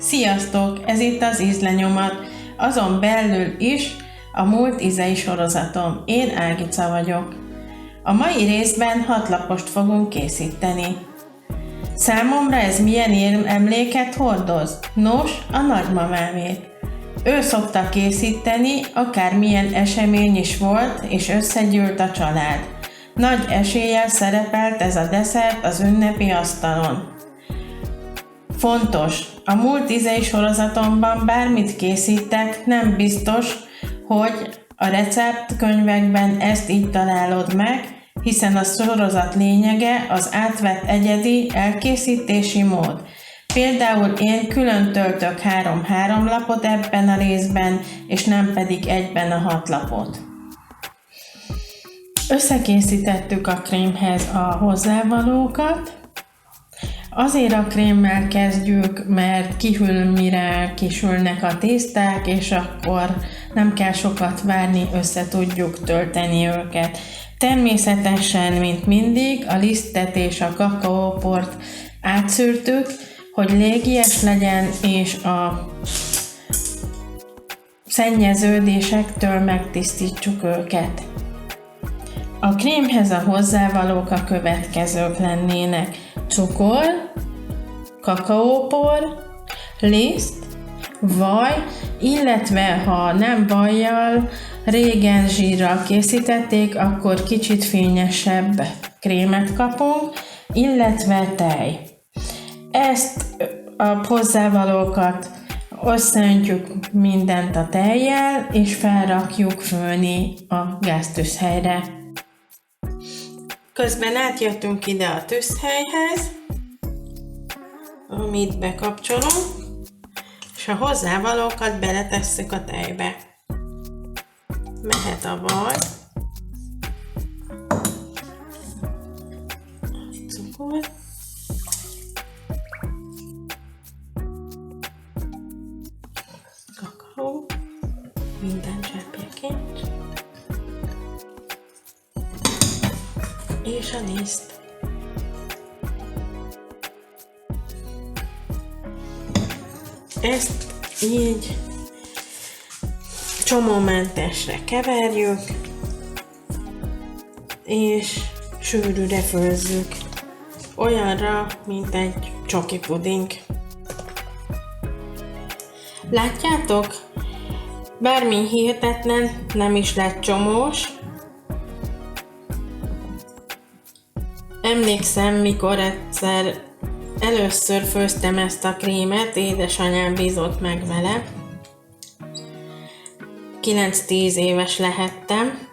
Sziasztok! Ez itt az ízlenyomat, azon belül is a múlt ízei sorozatom. Én Ágica vagyok. A mai részben 6 lapost fogunk készíteni. Számomra ez milyen emléket hordoz? Nos, a nagymamámét. Ő szokta készíteni, akármilyen esemény is volt, és összegyűlt a család. Nagy eséllyel szerepelt ez a desszert az ünnepi asztalon. Fontos, a múlt ízei sorozatomban bármit készítek, nem biztos, hogy a receptkönyvekben ezt így találod meg, hiszen a sorozat lényege az átvett egyedi elkészítési mód. Például én külön töltök 3 lapot ebben a részben, és nem pedig egyben a 6 lapot. Összekészítettük a krémhez a hozzávalókat. Azért a krémmel kezdjük, mert kihűl, mire kisülnek a tészták, és akkor nem kell sokat várni, össze tudjuk tölteni őket. Természetesen, mint mindig, a lisztet és a kakaóport átszűrtük, hogy légies legyen, és a szennyeződésektől megtisztítsuk őket. A krémhez a hozzávalók a következők lennének: cukor, kakaópor, liszt, vaj, illetve ha nem vajjal, régen zsírral készítették, akkor kicsit fényesebb krémet kapunk, illetve tej. Ezt a hozzávalókat összeöntjük mindent a tejjel, és felrakjuk főni a gáztűzhelyre. Közben átjöttünk ide a tűzhelyhez, amit bekapcsolunk, és a hozzávalókat beletesszük a tejbe. Mehet a vaj, cukor, kakaó, minden cseppjeként, és a liszt. Ezt így csomómentesre keverjük, és sűrűre főzzük, olyanra, mint egy csoki puding. Látjátok? Bármi hihetetlen, nem is lett csomós. Emlékszem, mikor egyszer először főztem ezt a krémet, édesanyám bízott meg vele. 9-10 éves lehettem,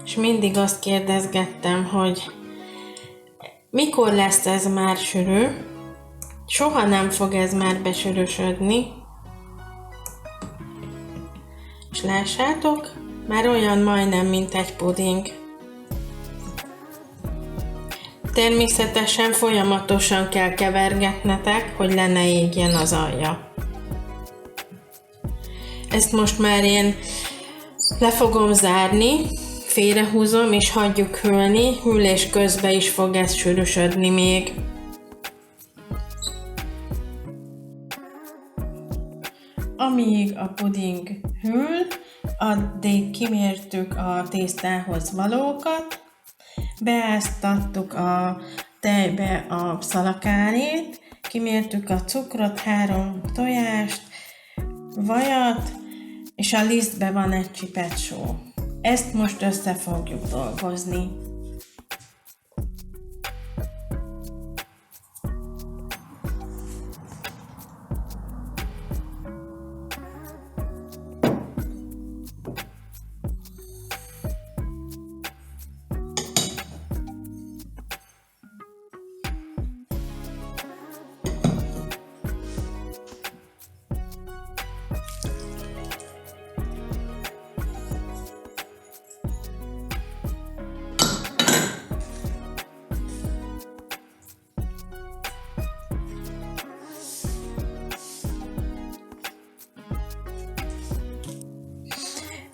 és mindig azt kérdezgettem, hogy mikor lesz ez már sűrű, soha nem fog ez már besűrűsödni. És lássátok, már olyan majdnem, mint egy puding. Természetesen folyamatosan kell kevergetnetek, hogy le ne égjen az alja. Ezt most már én le fogom zárni, félrehúzom és hagyjuk hűlni, hűlés közben is fog ez sűrűsödni még. Amíg a puding hűl, addig kimértük a tésztához valókat, beáztattuk a tejbe a szalakárét, kimértük a cukrot, 3 tojást, vajat, és a lisztbe van egy csipet só. Ezt most össze fogjuk dolgozni.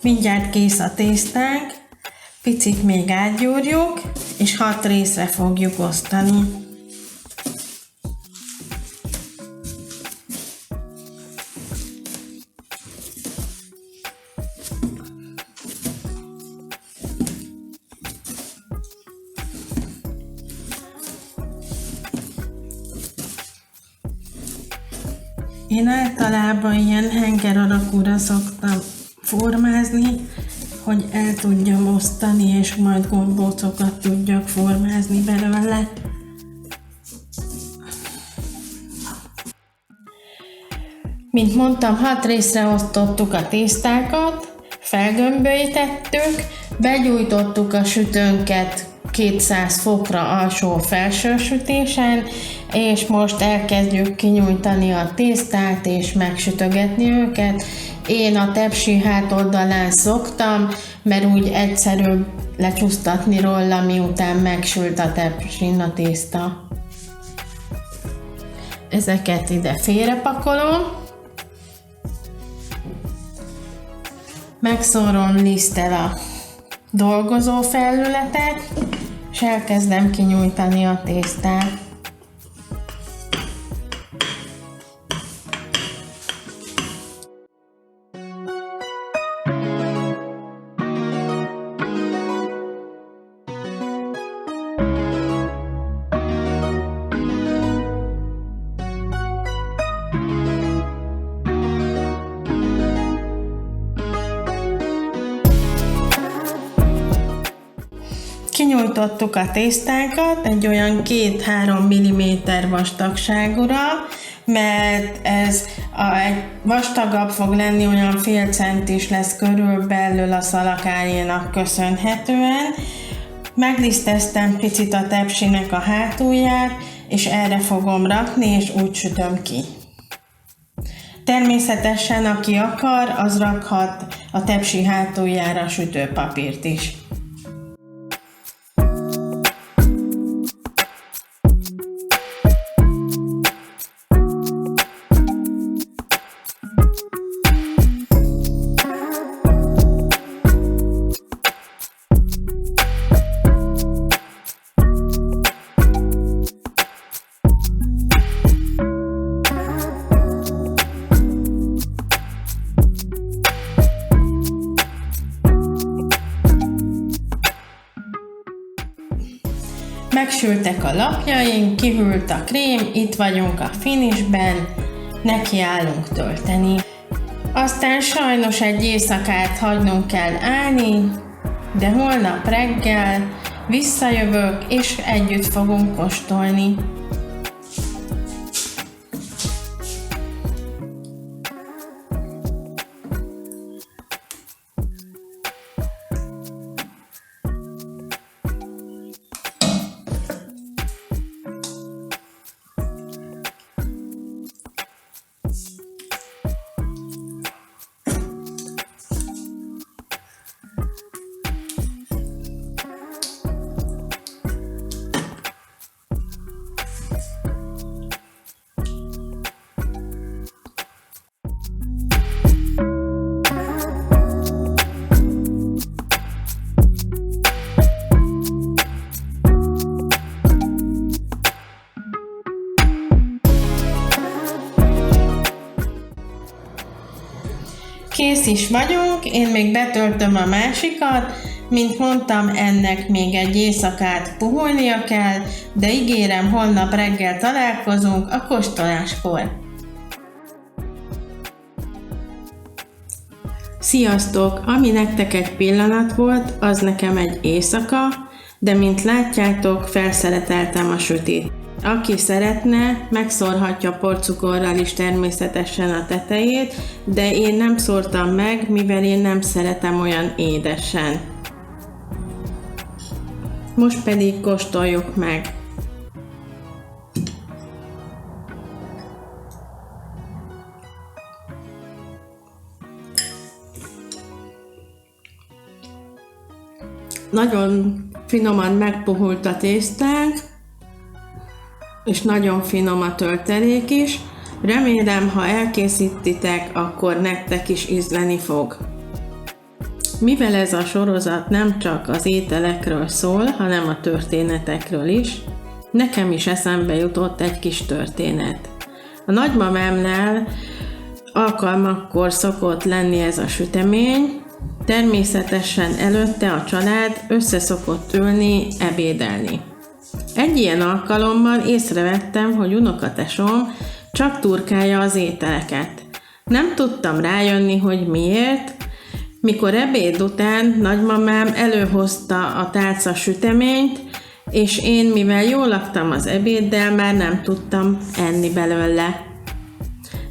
Mindjárt kész a tésztánk, picit még átgyúrjuk, és 6 részre fogjuk osztani. Én általában ilyen henger alakúra szoktam formázni, hogy el tudjam osztani, és majd gombócokat tudjak formázni belőle. Mint mondtam, 6 részre osztottuk a tésztákat, felgömbölyítettük, begyújtottuk a sütőnket 200 fokra alsó-felső sütésen, és most elkezdjük kinyújtani a tésztát és megsütögetni őket. Én a tepsi hátoldalán szoktam, mert úgy egyszerűbb lecsúsztatni róla, miután megsült a tepsin a tészta. Ezeket ide félrepakolom. Megszórom liszttel a dolgozó felületet, és elkezdem kinyújtani a tésztát. Kinyújtottuk a tésztánkat egy olyan 2-3 mm vastagságúra, mert ez egy vastagabb fog lenni, olyan fél centis lesz körülbelül a szalagárjénak köszönhetően. Megliszteztem picit a tepsinek a hátulját, és erre fogom rakni, és úgy sütöm ki. Természetesen, aki akar, az rakhat a tepsi hátuljára sütőpapírt is. Megsültek a lapjaink, kihűlt a krém, itt vagyunk a finishben, nekiállunk tölteni. Aztán sajnos egy éjszakát hagynunk kell állni, de holnap reggel visszajövök, és együtt fogunk kóstolni. Kész is vagyunk, én még betöltöm a másikat, mint mondtam, ennek még egy éjszakát puhulnia kell, de ígérem, holnap reggel találkozunk a kóstoláskor. Sziasztok! Ami nektek egy pillanat volt, az nekem egy éjszaka, de mint látjátok, felszeleteltem a sütit. Aki szeretne, megszórhatja porcukorral is természetesen a tetejét, de én nem szórtam meg, mivel én nem szeretem olyan édesen. Most pedig kóstoljuk meg. Nagyon finoman megpuhult a tésztánk, és nagyon finom a töltelék is. Remélem, ha elkészítitek, akkor nektek is ízleni fog. Mivel ez a sorozat nem csak az ételekről szól, hanem a történetekről is, nekem is eszembe jutott egy kis történet. A nagymamámnál alkalmakkor szokott lenni ez a sütemény, természetesen előtte a család össze szokott ülni, ebédelni. Egy ilyen alkalommal észrevettem, hogy unokatesom csak turkálja az ételeket. Nem tudtam rájönni, hogy miért, mikor ebéd után nagymamám előhozta a tálca süteményt, és én, mivel jól laktam az ebéddel, már nem tudtam enni belőle.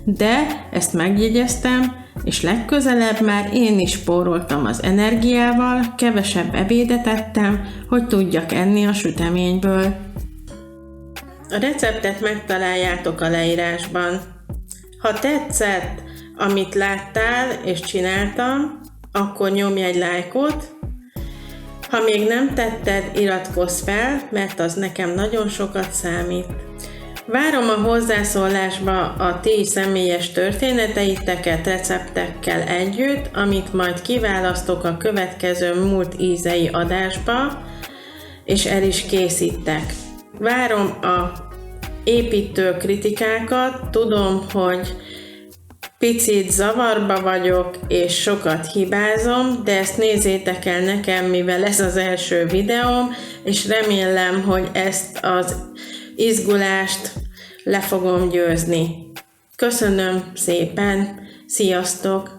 De ezt megjegyeztem, és legközelebb már én is spóroltam az energiával, kevesebb ebédet ettem, hogy tudjak enni a süteményből. A receptet megtaláljátok a leírásban. Ha tetszett, amit láttál és csináltam, akkor nyomj egy lájkot. Ha még nem tetted, iratkozz fel, mert az nekem nagyon sokat számít. Várom a hozzászólásba a ti személyes történeteiteket receptekkel együtt, amit majd kiválasztok a következő múlt ízei adásba, és el is készítek. Várom a építő kritikákat, tudom, hogy picit zavarba vagyok, és sokat hibázom, de ezt nézzétek el nekem, mivel ez az első videóm, és remélem, hogy ezt az izgulást le fogom győzni. Köszönöm szépen, sziasztok!